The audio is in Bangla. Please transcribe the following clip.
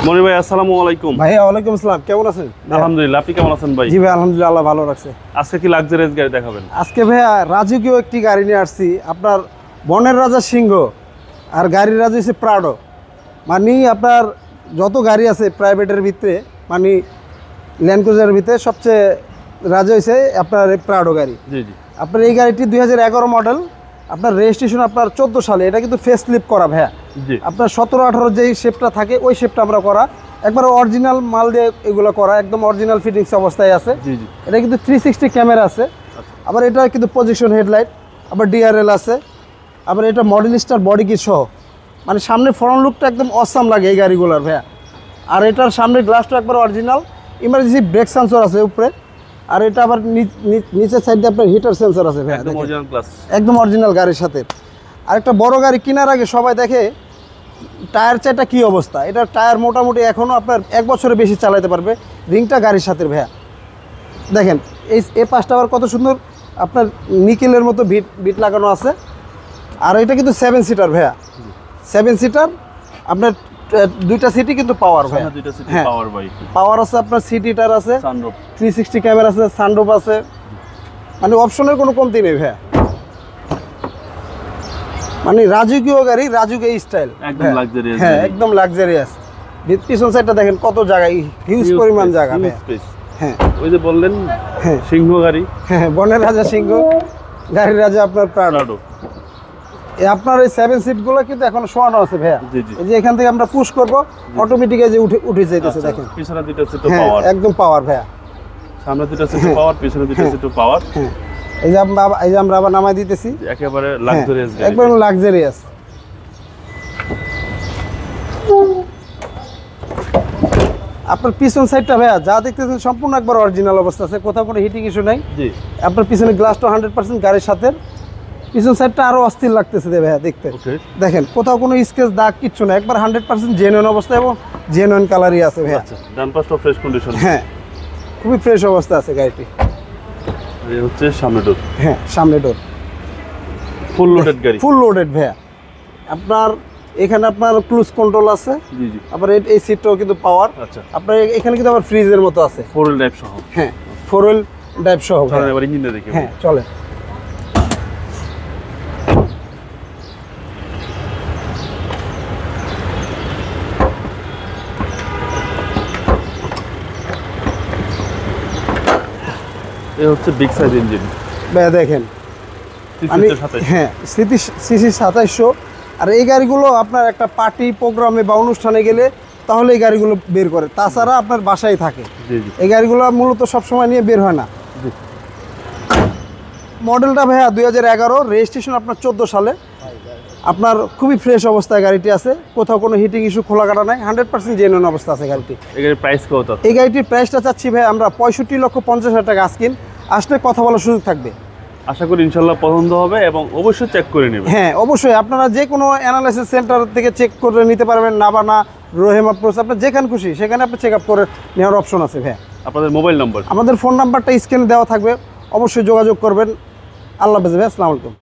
মনির ভাই আসসালামু আলাইকুম। ভাই ওয়ালাইকুম আসসালাম, কেমন আছেন? আলহামদুলিল্লাহ, আপনি কেমন আছেন ভাই? জি ভাই আলহামদুলিল্লাহ, আল্লাহ ভালো রাখছে। আজকে কি লাক্সারিয়াস গাড়ি দেখাবেন? আজকে ভাইয়া রাজকীয় একটি গাড়ি নিয়ে আসছি, আপনার বনের রাজা সিংহ আর গাড়ির রাজা হচ্ছে প্রাডো। মানে আপনার যত গাড়ি আছে প্রাইভেটের ভিতরে, মানে ল্যান্ড ক্রুজারের ভিতরে সবচেয়ে রাজা হয়েছে আপনার এই প্রাডো গাড়ি। জি জি। আপনার এই গাড়িটি 2011 মডেল, আপনার রেজিস্ট্রেশন আপনার 14 সালে। এটা কিন্তু ফেস লিফট করা ভাইয়া। জি। আপনার 17-18 যেই শেপটা থাকে ওই শেপটা আমরা করা, একবার অরিজিনাল মাল দিয়ে এগুলো করা, একদম অরিজিনাল ফিটিংস অবস্থায় আছে। জি জি। এটা কিন্তু 360 ক্যামেরা আছে। আবার এটা কিন্তু পজিশন হেডলাইট, আবার ডিআরএল আছে। আবার এটা মডেল স্টার বডি কিট সহ, মানে সামনে ফ্রন্ট লুকটা একদম অসাম লাগে এই গাড়িগুলোর ভাইয়া। আর এটার সামনের গ্লাসটা একবার অরিজিনাল, ইমার্জেন্সি ব্রেক সেন্সর আছে উপরে। আর এটা আবার নিচের সাইডে আপনার হিটার সেন্সর আছে ভাইয়া, একদম অরিজিনাল ক্লাস, একদম অরিজিনাল গাড়ির সাথে। আর একটা বড় গাড়ি কেনার আগে সবাই দেখে টায়ার চারটা কী অবস্থা। এটার টায়ার মোটামুটি এখনও আপনার 1 বছরের বেশি চালাতে পারবে, রিংটা গাড়ির সাথে ভাইয়া। দেখেন এই পাশটা আবার কত সুন্দর আপনার নিকেলের মতো বিট লাগানো আছে। আর এটা কিন্তু 7 সিটার ভাইয়া, 7 সিটার। আপনার 2টা সিটই কিন্তু পাওয়ার ভাইয়া। 2টা সিট হ্যাঁ, পাওয়ার বাইক, পাওয়ার আছে, আপনার সিট হিটার আছে, সানরুফ, 360 ক্যামেরা আছে, সানরুফ আছে, মানে অপশনের কোনো কমতি নেই ভাইয়া। মানে রাজকীয় গাড়ি, রাজকীয় স্টাইল, একদম লাক্সারিয়াস। হ্যাঁ একদম লাক্সারিয়াস। পিছন সাইডটা দেখেন কত জায়গা, হিউজ পরিমাণ জায়গা ভাইয়া। হ্যাঁ ওই যে বললেন হ্যাঁ সিংহ গাড়ি, হ্যাঁ বনের রাজা সিংহ, গাড়ির রাজা আপনার প্রাডো। আপনার এই 7 সিটগুলো কিন্তু এখন শোয়ানো আছে ভাইয়া। জি জি। এই যে এখান থেকে আমরা পুশ করব, অটোমেটিক এই যে উঠে যাইতেছে দেখেন। পিছনে 2টা সিট হ্যাঁ পাওয়ার, একদম পাওয়ার ভাইয়া। সামনে 2টা সিট পাওয়ার, পিছনে 2টা সিট পাওয়ার। হ্যাঁ এই যে আমরা আবার নামাই দিতেছি, একেবারে লাক্সারিয়াস গাড়ি, একদম লাক্সারিয়াস। আপনার পিছন সাইডটা ভাইয়া যা দেখতেছেন সম্পূর্ণ একবার অরিজিনাল অবস্থা আছে, কোথাও কোনো হিটিং ইস্যু নাই। জি। আপনার পিছনে গ্লাসটা 100% গাড়ির সাথে। পিছন সাইডটা আরো অস্থির লাগতেছে ভাইয়া দেখতে। দেখেন কোথাও কোনো স্কেচ দাগ কিচ্ছু না, একবার 100% জেনুইন অবস্থা এবং জেনুইন কালারই আছে ভাইয়া। আচ্ছা, ডান পাশটা ফ্রেশ কন্ডিশন। হ্যাঁ খুবই ফ্রেশ অবস্থা আছে গাড়িটি। এই হচ্ছে সামনে ডোর। হ্যাঁ সামনে ডোর, ফুল লোডেড গাড়ি, ফুল লোডেড ভাইয়া। আপনার এখানে আপনার ক্রুজ কন্ট্রোল আছে। জি জি। আবার এই সিটটাও কিন্তু পাওয়ার। আচ্ছা। আপনার এখানে কিন্তু আবার ফ্রিজের মতো আছে, 4 হুইল ড্রাইভ সহ। হ্যাঁ 4 হুইল ড্রাইভ সহ। চলেন এবার ইঞ্জিনটা দেখি। হ্যাঁ চলে। এই হচ্ছে বিগ সাইজ ইঞ্জিন ভাইয়া দেখেন, হ্যাঁ সিসি 2700। আর এই গাড়িগুলো আপনার একটা পার্টি প্রোগ্রামে বা অনুষ্ঠানে গেলে তাহলে এই গাড়িগুলো বের করে, তাছাড়া আপনার বাসায় থাকে। এই গাড়িগুলো মূলত সবসময় নিয়ে বের হয় না। মডেলটা ভাইয়া 2011, রেজিস্ট্রেশন আপনার 14 সালে। আপনার খুবই ফ্রেশ অবস্থায় গাড়িটি আছে, কোথাও কোনো হিটিং ইস্যু খোলা কাটা নাই, 100% জেনুইন অবস্থা আছে গাড়িটি। এই গাড়ির প্রাইস কত? এই গাড়িটির প্রাইসটা চাচ্ছি ভাই আমরা 65,50,000 টাকা আজকিন, আসলে কথা বলার সুযোগ থাকবে। আশা করি ইনশাল্লাহ পছন্দ হবে এবং অবশ্যই চেক করে নেবেন। হ্যাঁ অবশ্যই, আপনারা যে কোনো অ্যানালাইসিস সেন্টার থেকে চেক করে নিতে পারবেন, নাবানা, রহিম আপ্রোচ, আপনার যেখানে খুশি সেখানে আপনি চেক আপ করে নেওয়ার অপশন আছে ভাইয়া। আপনাদের মোবাইল নাম্বার? আমাদের ফোন নাম্বারটা স্ক্রিনে দেওয়া থাকবে, অবশ্যই যোগাযোগ করবেন। আল্লাহ হাফেজ ভাই, আসসালামু আলাইকুম।